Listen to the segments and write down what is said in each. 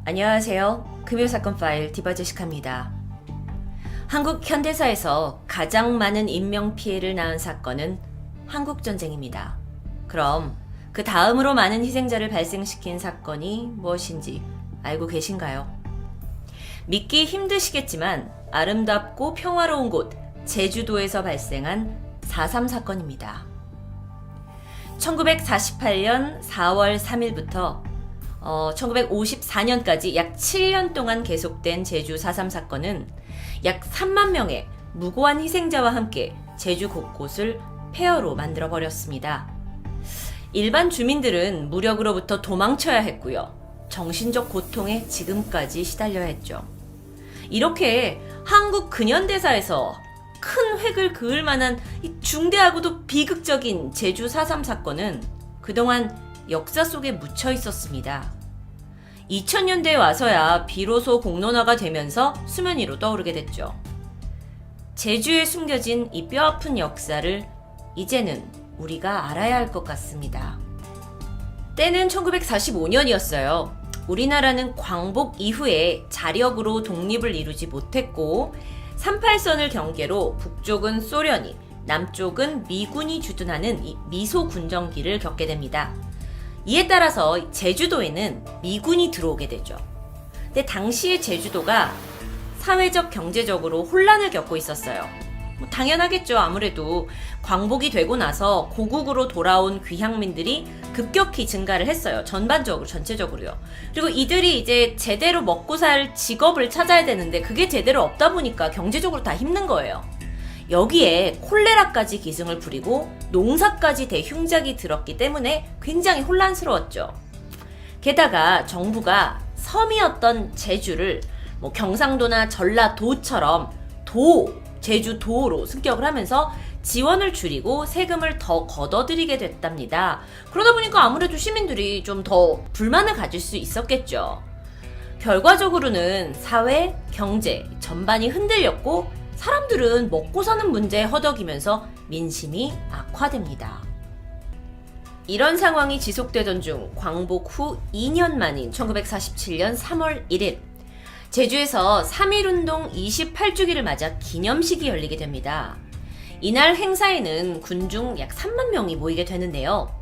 안녕하세요. 금요사건 파일 디바제시카입니다. 한국 현대사에서 가장 많은 인명피해를 낳은 사건은 한국전쟁입니다. 그럼 그 다음으로 많은 희생자를 발생시킨 사건이 무엇인지 알고 계신가요? 믿기 힘드시겠지만 아름답고 평화로운 곳 제주도에서 발생한 4.3 사건입니다. 1948년 4월 3일부터 1954년까지 약 7년 동안 계속된 제주 4.3 사건은 약 3만 명의 무고한 희생자와 함께 제주 곳곳을 폐허로 만들어버렸습니다. 일반 주민들은 무력으로부터 도망쳐야 했고요. 정신적 고통에 지금까지 시달려야 했죠. 이렇게 한국 근현대사에서 큰 획을 그을 만한 중대하고도 비극적인 제주 4.3 사건은 그동안 역사 속에 묻혀 있었습니다. 2000년대에 와서야 비로소 공론화가 되면서 수면 위로 떠오르게 됐죠. 제주에 숨겨진 이 뼈아픈 역사를 이제는 우리가 알아야 할 것 같습니다. 때는 1945년이었어요. 우리나라는 광복 이후에 자력으로 독립을 이루지 못했고 38선을 경계로 북쪽은 소련이, 남쪽은 미군이 주둔하는 미소군정기를 겪게 됩니다. 이에 따라서 제주도에는 미군이 들어오게 되죠. 근데 당시의 제주도가 사회적, 경제적으로 혼란을 겪고 있었어요. 당연하겠죠. 아무래도 광복이 되고 나서 고국으로 돌아온 귀향민들이 급격히 증가를 했어요. 전반적으로, 전체적으로요. 그리고 이들이 이제 제대로 먹고 살 직업을 찾아야 되는데 그게 제대로 없다 보니까 경제적으로 다 힘든 거예요. 여기에 콜레라까지 기승을 부리고 농사까지 대흉작이 들었기 때문에 굉장히 혼란스러웠죠. 게다가 정부가 섬이었던 제주를 경상도나 전라도처럼 제주도로 승격을 하면서 지원을 줄이고 세금을 더 걷어들이게 됐답니다. 그러다 보니까 아무래도 시민들이 좀 더 불만을 가질 수 있었겠죠. 결과적으로는 사회, 경제 전반이 흔들렸고 사람들은 먹고 사는 문제에 허덕이면서 민심이 악화됩니다. 이런 상황이 지속되던 중 광복 후 2년 만인 1947년 3월 1일 제주에서 3.1운동 28주기를 맞아 기념식이 열리게 됩니다. 이날 행사에는 군중 약 3만 명이 모이게 되는데요.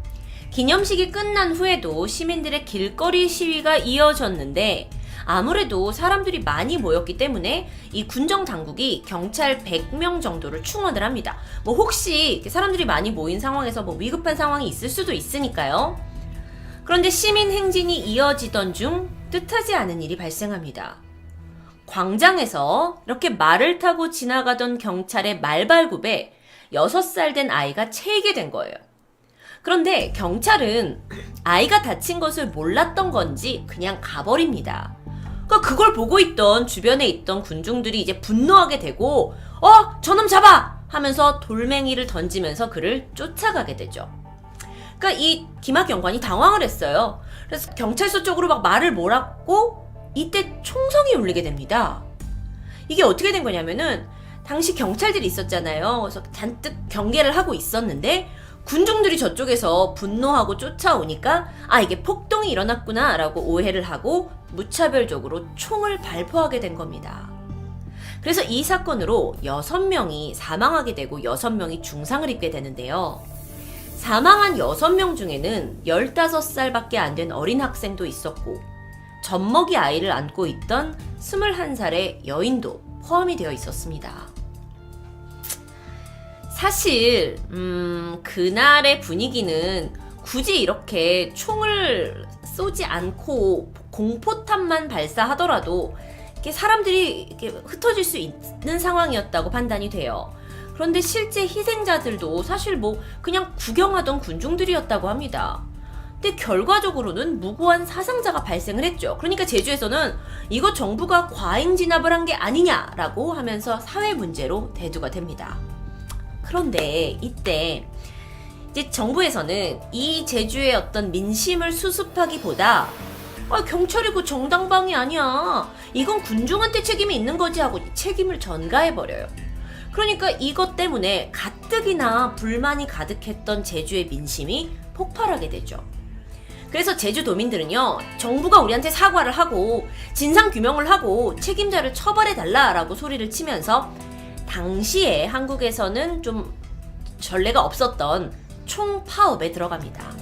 기념식이 끝난 후에도 시민들의 길거리 시위가 이어졌는데 아무래도 사람들이 많이 모였기 때문에 이 군정 당국이 경찰 100명 정도를 충원을 합니다. 혹시 사람들이 많이 모인 상황에서 위급한 상황이 있을 수도 있으니까요. 그런데 시민 행진이 이어지던 중 뜻하지 않은 일이 발생합니다. 광장에서 이렇게 말을 타고 지나가던 경찰의 말발굽에 6살 된 아이가 채이게 된 거예요. 그런데 경찰은 아이가 다친 것을 몰랐던 건지 그냥 가버립니다. 그걸 보고 있던 주변에 있던 군중들이 이제 분노하게 되고 저놈 잡아! 하면서 돌멩이를 던지면서 그를 쫓아가게 되죠. 이 김학 경관이 당황을 했어요. 그래서 경찰서 쪽으로 막 말을 몰았고 이때 총성이 울리게 됩니다. 이게 어떻게 된 거냐면은 당시 경찰들이 있었잖아요. 그래서 잔뜩 경계를 하고 있었는데 군중들이 저쪽에서 분노하고 쫓아오니까 이게 폭동이 일어났구나 라고 오해를 하고 무차별적으로 총을 발포하게 된 겁니다. 그래서 이 사건으로 6명이 사망하게 되고 6명이 중상을 입게 되는데요. 사망한 6명 중에는 15살밖에 안 된 어린 학생도 있었고 젖먹이 아이를 안고 있던 21살의 여인도 포함이 되어 있었습니다. 사실 그날의 분위기는 굳이 이렇게 총을 쏘지 않고 공포탄만 발사하더라도 이렇게 사람들이 이렇게 흩어질 수 있는 상황이었다고 판단이 돼요. 그런데 실제 희생자들도 사실 그냥 구경하던 군중들이었다고 합니다. 근데 결과적으로는 무고한 사상자가 발생을 했죠. 그러니까 제주에서는 이거 정부가 과잉 진압을 한 게 아니냐라고 하면서 사회 문제로 대두가 됩니다. 그런데 이때 이제 정부에서는 이 제주의 어떤 민심을 수습하기보다 경찰이고 정당방위 아니야. 이건 군중한테 책임이 있는 거지 하고 책임을 전가해버려요. 그러니까 이것 때문에 가뜩이나 불만이 가득했던 제주의 민심이 폭발하게 되죠. 그래서 제주도민들은요, 정부가 우리한테 사과를 하고 진상규명을 하고 책임자를 처벌해달라라고 소리를 치면서 당시에 한국에서는 좀 전례가 없었던 총파업에 들어갑니다.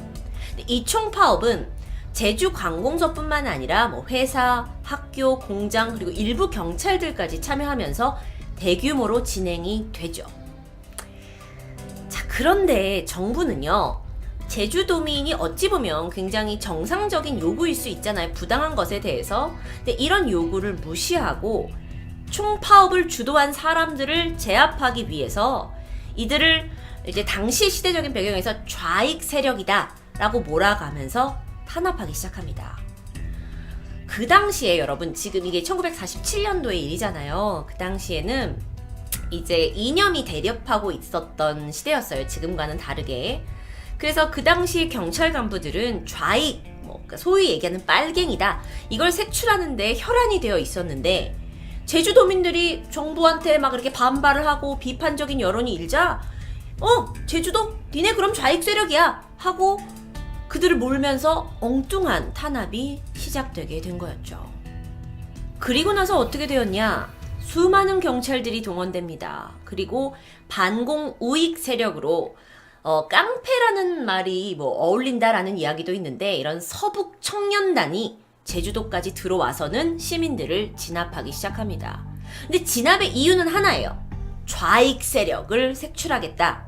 이 총파업은 제주관공서뿐만 아니라 뭐 회사, 학교, 공장 그리고 일부 경찰들까지 참여하면서 대규모로 진행이 되죠. 자, 그런데 정부는요, 제주도민이 어찌 보면 굉장히 정상적인 요구일 수 있잖아요. 부당한 것에 대해서. 근데 이런 요구를 무시하고 총파업을 주도한 사람들을 제압하기 위해서 이들을 이제 당시 시대적인 배경에서 좌익 세력이다 라고 몰아가면서 탄압하기 시작합니다. 그 당시에 여러분, 지금 이게 1947년도의 일이잖아요. 그 당시에는 이제 이념이 대립하고 있었던 시대였어요. 지금과는 다르게. 그래서 그 당시 경찰 간부들은 좌익, 그러니까 소위 얘기하는 빨갱이다, 이걸 색출하는데 혈안이 되어 있었는데, 제주도민들이 정부한테 막 이렇게 반발을 하고 비판적인 여론이 일자, 제주도? 니네 그럼 좌익 세력이야! 하고 그들을 몰면서 엉뚱한 탄압이 시작되게 된 거였죠. 그리고 나서 어떻게 되었냐? 수많은 경찰들이 동원됩니다. 그리고 반공 우익 세력으로 깡패라는 말이 뭐 어울린다라는 이야기도 있는데, 이런 서북 청년단이 제주도까지 들어와서는 시민들을 진압하기 시작합니다. 근데 진압의 이유는 하나예요. 좌익 세력을 색출하겠다.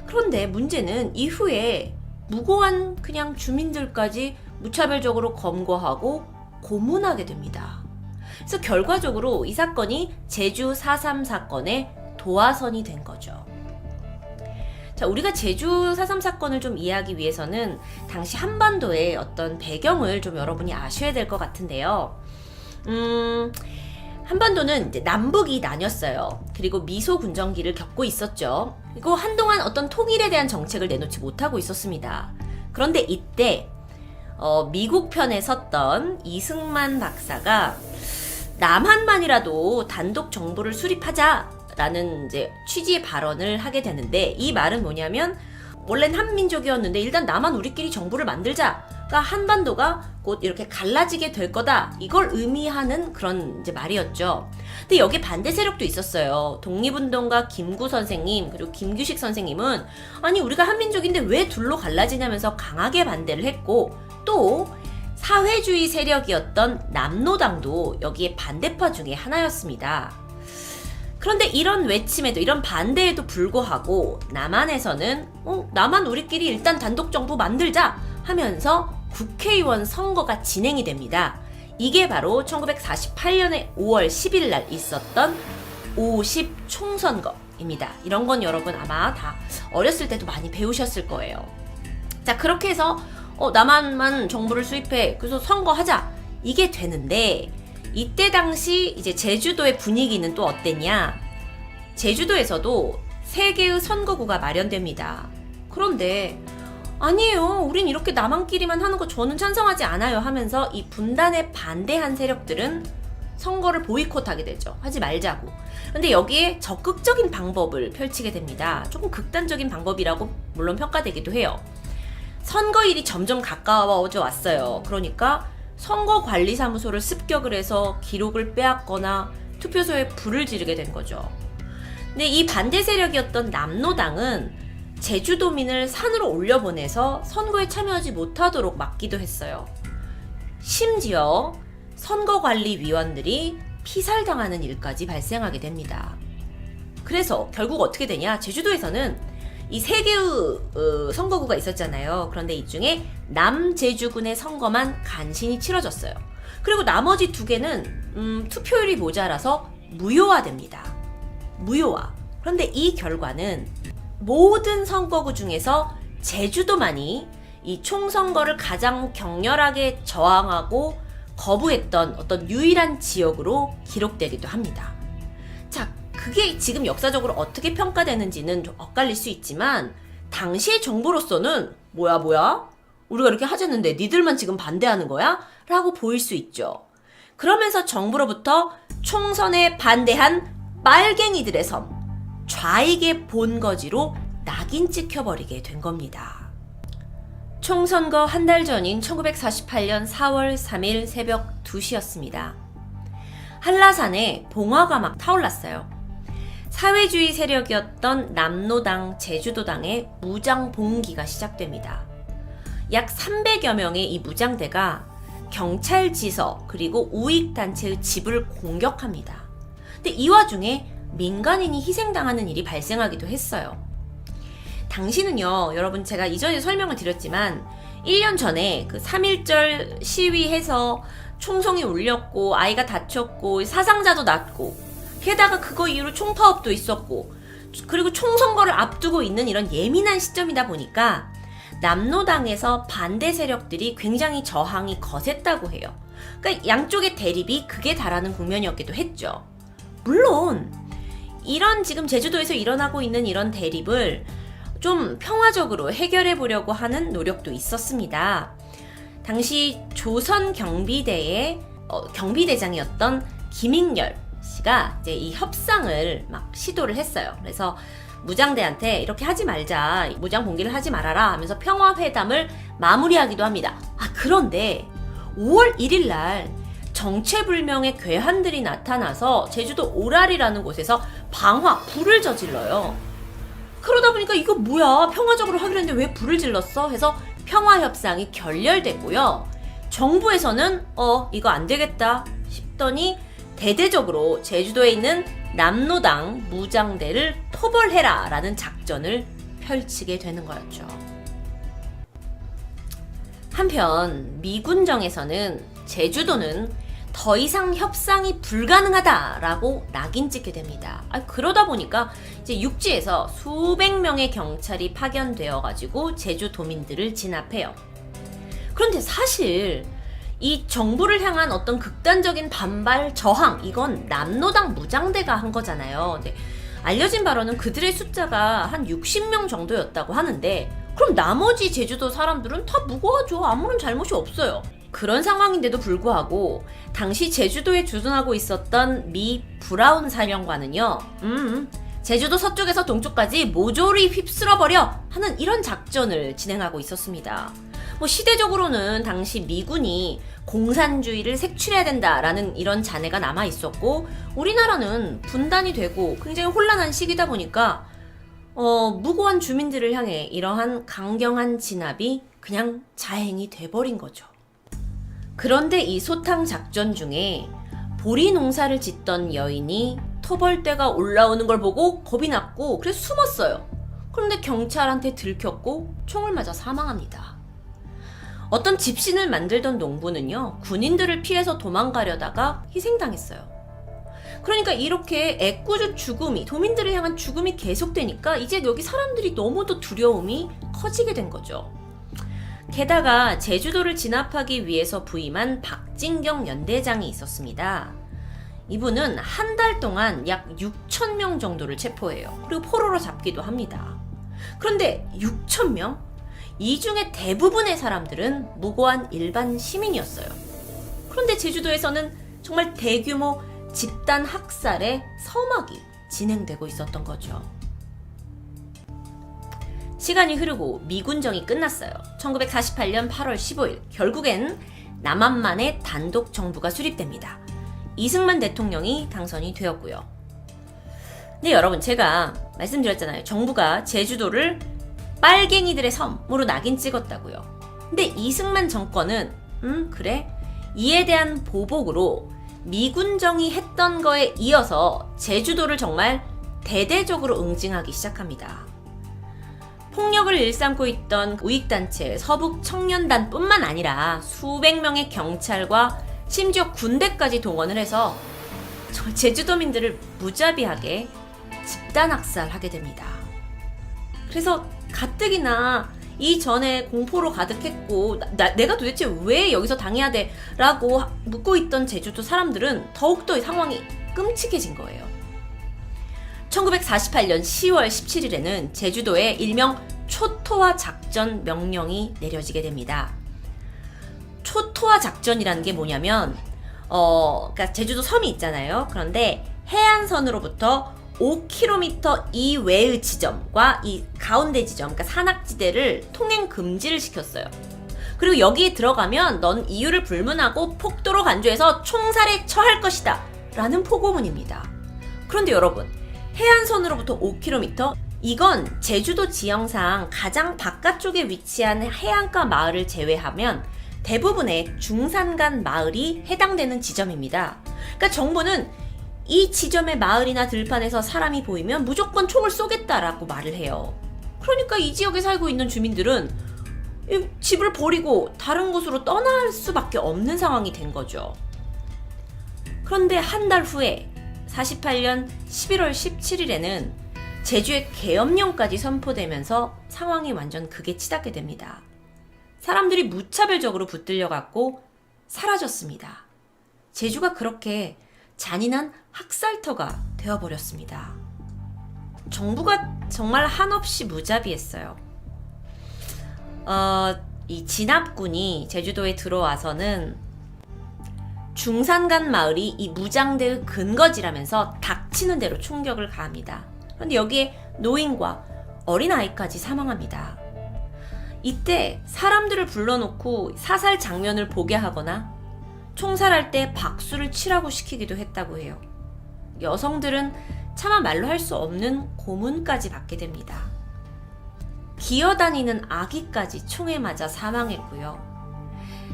그런데 문제는 이후에 무고한 그냥 주민들까지 무차별적으로 검거하고 고문하게 됩니다. 그래서 결과적으로 이 사건이 제주 4.3 사건의 도화선이 된 거죠. 자, 우리가 제주 4.3 사건을 좀 이해하기 위해서는 당시 한반도의 어떤 배경을 좀 여러분이 아셔야 될 것 같은데요. 한반도는 이제 남북이 나뉘었어요. 그리고 미소 군정기를 겪고 있었죠. 그리고 한동안 어떤 통일에 대한 정책을 내놓지 못하고 있었습니다. 그런데 이때 미국 편에 섰던 이승만 박사가 남한만이라도 단독 정부를 수립하자라는 이제 취지의 발언을 하게 되는데, 이 말은 뭐냐면 원래는 한민족이었는데 일단 남한 우리끼리 정부를 만들자가 한반도가 곧 이렇게 갈라지게 될 거다, 이걸 의미하는 그런 이제 말이었죠. 근데 여기 반대 세력도 있었어요. 독립운동가 김구 선생님 그리고 김규식 선생님은 아니 우리가 한민족인데 왜 둘로 갈라지냐면서 강하게 반대를 했고, 또 사회주의 세력이었던 남노당도 여기에 반대파 중에 하나였습니다. 그런데 이런 외침에도, 이런 반대에도 불구하고 남한에서는 남한 우리끼리 일단 단독 정부 만들자 하면서 국회의원 선거가 진행이 됩니다. 이게 바로 1948년의 5월 10일 날 있었던 50 총선거입니다. 이런 건 여러분 아마 다 어렸을 때도 많이 배우셨을 거예요. 자, 그렇게 해서 남한만 정부를 수립해, 그래서 선거하자, 이게 되는데, 이때 당시 이제 제주도의 분위기는 또 어땠냐? 제주도에서도 3개의 선거구가 마련됩니다. 그런데 아니에요, 우린 이렇게 남한끼리만 하는 거 저는 찬성하지 않아요 하면서 이 분단에 반대한 세력들은 선거를 보이콧하게 되죠. 하지 말자고. 근데 여기에 적극적인 방법을 펼치게 됩니다. 조금 극단적인 방법이라고 물론 평가되기도 해요. 선거일이 점점 가까워져 왔어요. 그러니까 선거관리사무소를 습격을 해서 기록을 빼앗거나 투표소에 불을 지르게 된 거죠. 근데 이 반대 세력이었던 남노당은 제주도민을 산으로 올려보내서 선거에 참여하지 못하도록 막기도 했어요. 심지어 선거관리위원들이 피살당하는 일까지 발생하게 됩니다. 그래서 결국 어떻게 되냐? 제주도에서는 이 3개의 선거구가 있었잖아요. 그런데 이 중에 남제주군의 선거만 간신히 치러졌어요. 그리고 나머지 2개는 투표율이 모자라서 무효화됩니다. 무효화. 그런데 이 결과는 모든 선거구 중에서 제주도만이 이 총선거를 가장 격렬하게 저항하고 거부했던 어떤 유일한 지역으로 기록되기도 합니다. 자, 그게 지금 역사적으로 어떻게 평가되는지는 좀 엇갈릴 수 있지만, 당시의 정부로서는 뭐야? 우리가 이렇게 하자는데 니들만 지금 반대하는 거야? 라고 보일 수 있죠. 그러면서 정부로부터 총선에 반대한 빨갱이들의 섬, 좌익의 본거지로 낙인 찍혀버리게 된 겁니다. 총선거 한 달 전인 1948년 4월 3일 새벽 2시였습니다. 한라산에 봉화가 막 타올랐어요. 사회주의 세력이었던 남노당, 제주도당의 무장 봉기가 시작됩니다. 약 300여 명의 이 무장대가 경찰 지서 그리고 우익단체의 집을 공격합니다. 근데 이 와중에 민간인이 희생당하는 일이 발생하기도 했어요. 당시는요, 여러분 제가 이전에 설명을 드렸지만 1년 전에 그 3.1절 시위해서 총성이 울렸고 아이가 다쳤고 사상자도 났고 게다가 그거 이후로 총파업도 있었고 그리고 총선거를 앞두고 있는 이런 예민한 시점이다 보니까 남노당에서 반대 세력들이 굉장히 저항이 거셌다고 해요. 그러니까 양쪽의 대립이 극에 달하는 국면이었기도 했죠. 물론 이런 지금 제주도에서 일어나고 있는 이런 대립을 좀 평화적으로 해결해 보려고 하는 노력도 있었습니다. 당시 조선 경비대의 경비대장이었던 김익렬 씨가 이제 이 협상을 막 시도를 했어요. 그래서 무장대한테 이렇게 하지 말자, 무장 봉기를 하지 말아라 하면서 평화회담을 마무리하기도 합니다. 그런데 5월 1일 날 정체불명의 괴한들이 나타나서 제주도 오랄이라는 곳에서 불을 저질러요. 그러다 보니까 이거 뭐야, 평화적으로 하기로 했는데 왜 불을 질렀어? 해서 평화협상이 결렬됐고요. 정부에서는 이거 안 되겠다 싶더니 대대적으로 제주도에 있는 남노당 무장대를 토벌해라 라는 작전을 펼치게 되는 거였죠. 한편 미군정에서는 제주도는 더 이상 협상이 불가능하다라고 낙인 찍게 됩니다. 그러다 보니까 이제 육지에서 수백 명의 경찰이 파견되어 가지고 제주도민들을 진압해요. 그런데 사실 이 정부를 향한 어떤 극단적인 반발, 저항, 이건 남노당 무장대가 한 거잖아요. 근데 알려진 바로는 그들의 숫자가 한 60명 정도였다고 하는데 그럼 나머지 제주도 사람들은 다 무고하죠. 아무런 잘못이 없어요. 그런 상황인데도 불구하고 당시 제주도에 주둔하고 있었던 미 브라운 사령관은요, 제주도 서쪽에서 동쪽까지 모조리 휩쓸어버려 하는 이런 작전을 진행하고 있었습니다. 시대적으로는 당시 미군이 공산주의를 색출해야 된다라는 이런 잔해가 남아 있었고 우리나라는 분단이 되고 굉장히 혼란한 시기다 보니까 무고한 주민들을 향해 이러한 강경한 진압이 그냥 자행이 돼버린 거죠. 그런데 이 소탕 작전 중에 보리 농사를 짓던 여인이 토벌대가 올라오는 걸 보고 겁이 났고 그래서 숨었어요. 그런데 경찰한테 들켰고 총을 맞아 사망합니다. 어떤 집신을 만들던 농부는요, 군인들을 피해서 도망가려다가 희생당했어요. 그러니까 이렇게 애꿎은 죽음이, 도민들을 향한 죽음이 계속되니까 이제 여기 사람들이 너무도 두려움이 커지게 된 거죠. 게다가 제주도를 진압하기 위해서 부임한 박진경 연대장이 있었습니다. 이분은 한 달 동안 약 6,000명 정도를 체포해요. 그리고 포로로 잡기도 합니다. 그런데 6,000명? 이 중에 대부분의 사람들은 무고한 일반 시민이었어요. 그런데 제주도에서는 정말 대규모 집단 학살의 서막이 진행되고 있었던 거죠. 시간이 흐르고 미군정이 끝났어요. 1948년 8월 15일 결국엔 남한만의 단독 정부가 수립됩니다. 이승만 대통령이 당선이 되었고요. 근데 여러분 제가 말씀드렸잖아요. 정부가 제주도를 빨갱이들의 섬으로 낙인 찍었다고요. 근데 이승만 정권은 그래? 이에 대한 보복으로 미군정이 했던 거에 이어서 제주도를 정말 대대적으로 응징하기 시작합니다. 폭력을 일삼고 있던 우익단체 서북청년단뿐만 아니라 수백 명의 경찰과 심지어 군대까지 동원을 해서 제주도민들을 무자비하게 집단학살하게 됩니다. 그래서 가뜩이나 이전에 공포로 가득했고 내가 도대체 왜 여기서 당해야 돼? 라고 묻고 있던 제주도 사람들은 더욱더 상황이 끔찍해진 거예요. 1948년 10월 17일에는 제주도에 일명 초토화 작전 명령이 내려지게 됩니다. 초토화 작전이라는 게 뭐냐면 그러니까 제주도 섬이 있잖아요. 그런데 해안선으로부터 5km 이외의 지점과 이 가운데 지점, 그러니까 산악지대를 통행 금지를 시켰어요. 그리고 여기에 들어가면 넌 이유를 불문하고 폭도로 간주해서 총살에 처할 것이다 라는 포고문입니다. 그런데 여러분, 해안선으로부터 5km? 이건 제주도 지형상 가장 바깥쪽에 위치한 해안가 마을을 제외하면 대부분의 중산간 마을이 해당되는 지점입니다. 그러니까 정부는 이 지점의 마을이나 들판에서 사람이 보이면 무조건 총을 쏘겠다라고 말을 해요. 그러니까 이 지역에 살고 있는 주민들은 이 집을 버리고 다른 곳으로 떠날 수밖에 없는 상황이 된 거죠. 그런데 한 달 후에 48년 11월 17일에는 제주에 계엄령까지 선포되면서 상황이 완전 극에 치닫게 됩니다. 사람들이 무차별적으로 붙들려갔고 사라졌습니다. 제주가 그렇게 잔인한 학살터가 되어버렸습니다. 정부가 정말 한없이 무자비했어요. 이 진압군이 제주도에 들어와서는 중산간 마을이 이 무장대의 근거지라면서 닥치는 대로 총격을 가합니다. 그런데 여기에 노인과 어린아이까지 사망합니다. 이때 사람들을 불러놓고 사살 장면을 보게 하거나 총살할 때 박수를 치라고 시키기도 했다고 해요. 여성들은 차마 말로 할 수 없는 고문까지 받게 됩니다. 기어다니는 아기까지 총에 맞아 사망했고요.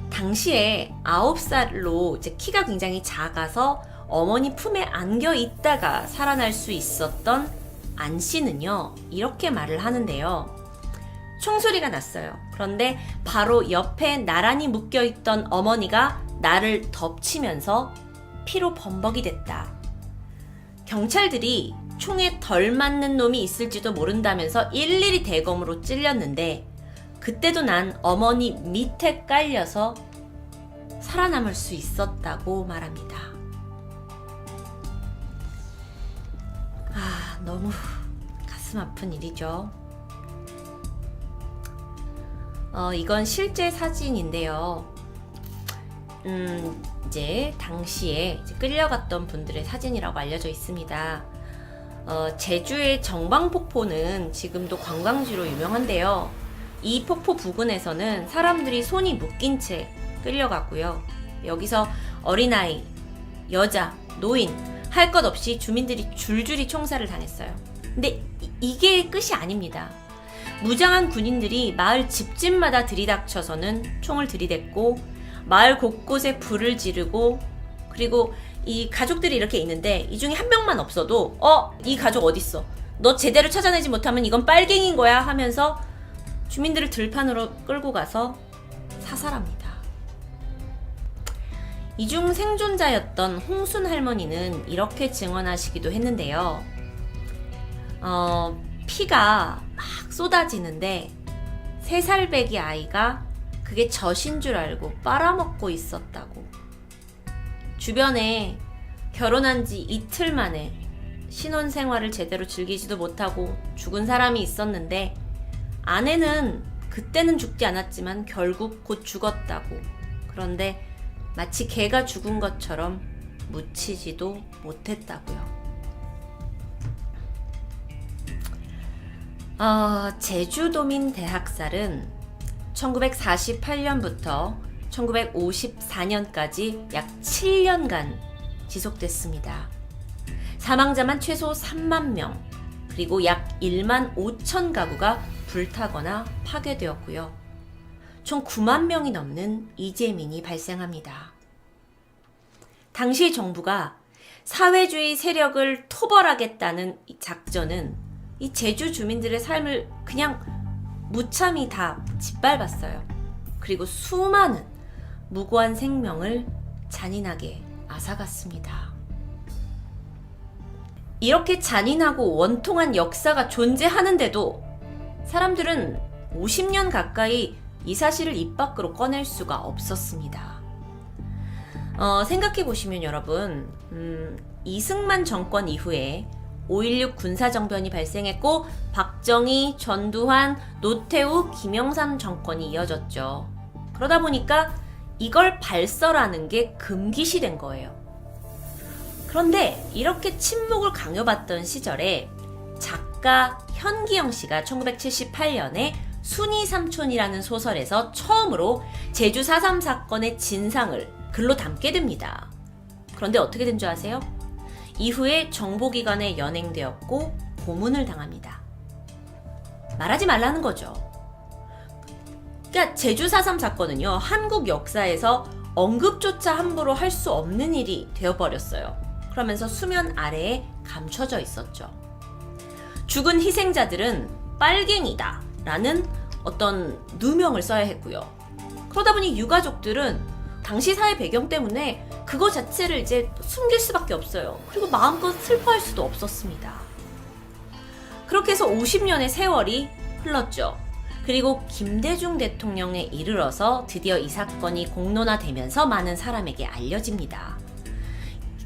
당시에 9살로 이제 키가 굉장히 작아서 어머니 품에 안겨 있다가 살아날 수 있었던 안 씨는요, 이렇게 말을 하는데요. 총소리가 났어요. 그런데 바로 옆에 나란히 묶여있던 어머니가 나를 덮치면서 피로 범벅이 됐다. 경찰들이 총에 덜 맞는 놈이 있을지도 모른다면서 일일이 대검으로 찔렸는데 그때도 난 어머니 밑에 깔려서 살아남을 수 있었다고 말합니다. 너무 가슴 아픈 일이죠. 이건 실제 사진인데요. 이제 당시에 이제 끌려갔던 분들의 사진이라고 알려져 있습니다. 제주의 정방폭포는 지금도 관광지로 유명한데요. 이 폭포 부근에서는 사람들이 손이 묶인 채 끌려갔고요. 여기서 어린아이, 여자, 노인 할 것 없이 주민들이 줄줄이 총살을 당했어요. 근데 이게 끝이 아닙니다. 무장한 군인들이 마을 집집마다 들이닥쳐서는 총을 들이댔고 마을 곳곳에 불을 지르고, 그리고 이 가족들이 이렇게 있는데 이 중에 한 명만 없어도 이 가족 어딨어? 너 제대로 찾아내지 못하면 이건 빨갱이인 거야 하면서 주민들을 들판으로 끌고 가서 사살합니다. 이중 생존자였던 홍순 할머니는 이렇게 증언하시기도 했는데요. 피가 막 쏟아지는데 3살배기 아이가 그게 젖인 줄 알고 빨아먹고 있었다고. 주변에 결혼한 지 이틀 만에 신혼생활을 제대로 즐기지도 못하고 죽은 사람이 있었는데 아내는 그때는 죽지 않았지만 결국 곧 죽었다고. 그런데 마치 개가 죽은 것처럼 묻히지도 못했다고요. 제주도민 대학살은 1948년부터 1954년까지 약 7년간 지속됐습니다. 사망자만 최소 3만 명, 그리고 약 1만 5천 가구가 불타거나 파괴되었고요. 총 9만 명이 넘는 이재민이 발생합니다. 당시 정부가 사회주의 세력을 토벌하겠다는 이 작전은 이 제주 주민들의 삶을 그냥 무참히 다 짓밟았어요. 그리고 수많은 무고한 생명을 잔인하게 앗아갔습니다. 이렇게 잔인하고 원통한 역사가 존재하는데도 사람들은 50년 가까이 이 사실을 입 밖으로 꺼낼 수가 없었습니다. 생각해보시면 여러분, 이승만 정권 이후에 5.16 군사정변이 발생했고 박정희, 전두환, 노태우, 김영삼 정권이 이어졌죠. 그러다 보니까 이걸 발설하는 게 금기시된 거예요. 그런데 이렇게 침묵을 강요받던 시절에 작가 현기영 씨가 1978년에 순이 삼촌이라는 소설에서 처음으로 제주 4.3 사건의 진상을 글로 담게 됩니다. 그런데 어떻게 된 줄 아세요? 이후에 정보기관에 연행되었고 고문을 당합니다. 말하지 말라는 거죠. 그러니까 제주 4.3 사건은요, 한국 역사에서 언급조차 함부로 할 수 없는 일이 되어버렸어요. 그러면서 수면 아래에 감춰져 있었죠. 죽은 희생자들은 빨갱이다 라는 어떤 누명을 써야 했고요. 그러다 보니 유가족들은 당시 사회 배경 때문에 그거 자체를 이제 숨길 수밖에 없어요. 그리고 마음껏 슬퍼할 수도 없었습니다. 그렇게 해서 50년의 세월이 흘렀죠. 그리고 김대중 대통령에 이르러서 드디어 이 사건이 공론화되면서 많은 사람에게 알려집니다.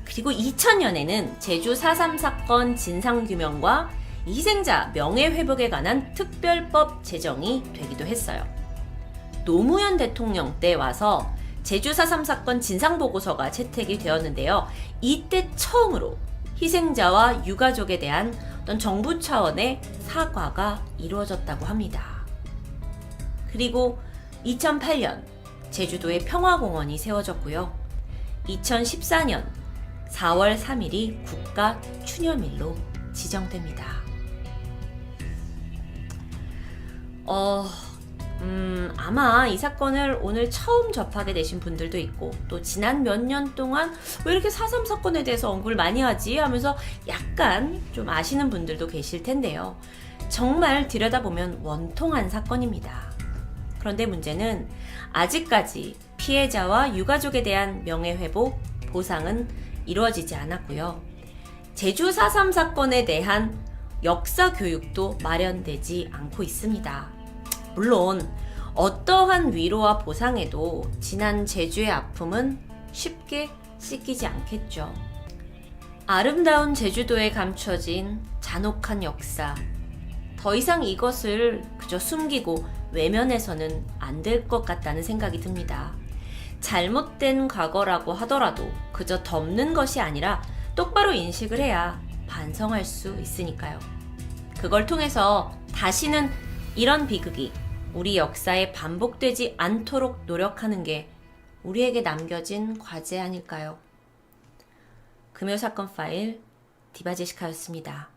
그리고 2000년에는 제주 4.3 사건 진상규명과 희생자 명예회복에 관한 특별법 제정이 되기도 했어요. 노무현 대통령 때 와서 제주 4.3 사건 진상보고서가 채택이 되었는데요. 이때 처음으로 희생자와 유가족에 대한 어떤 정부 차원의 사과가 이루어졌다고 합니다. 그리고 2008년 제주도에 평화공원이 세워졌고요. 2014년 4월 3일이 국가 추념일로 지정됩니다. 아마 이 사건을 오늘 처음 접하게 되신 분들도 있고, 또 지난 몇 년 동안 왜 이렇게 4.3 사건에 대해서 언급을 많이 하지 하면서 약간 좀 아시는 분들도 계실 텐데요. 정말 들여다보면 원통한 사건입니다. 그런데 문제는 아직까지 피해자와 유가족에 대한 명예회복, 보상은 이루어지지 않았고요. 제주 4.3 사건에 대한 역사 교육도 마련되지 않고 있습니다. 물론 어떠한 위로와 보상에도 지난 제주의 아픔은 쉽게 씻기지 않겠죠. 아름다운 제주도에 감춰진 잔혹한 역사. 더 이상 이것을 그저 숨기고 외면해서는 안 될 것 같다는 생각이 듭니다. 잘못된 과거라고 하더라도 그저 덮는 것이 아니라 똑바로 인식을 해야 반성할 수 있으니까요. 그걸 통해서 다시는 이런 비극이 우리 역사에 반복되지 않도록 노력하는 게 우리에게 남겨진 과제 아닐까요? 금요사건 파일 디바제시카였습니다.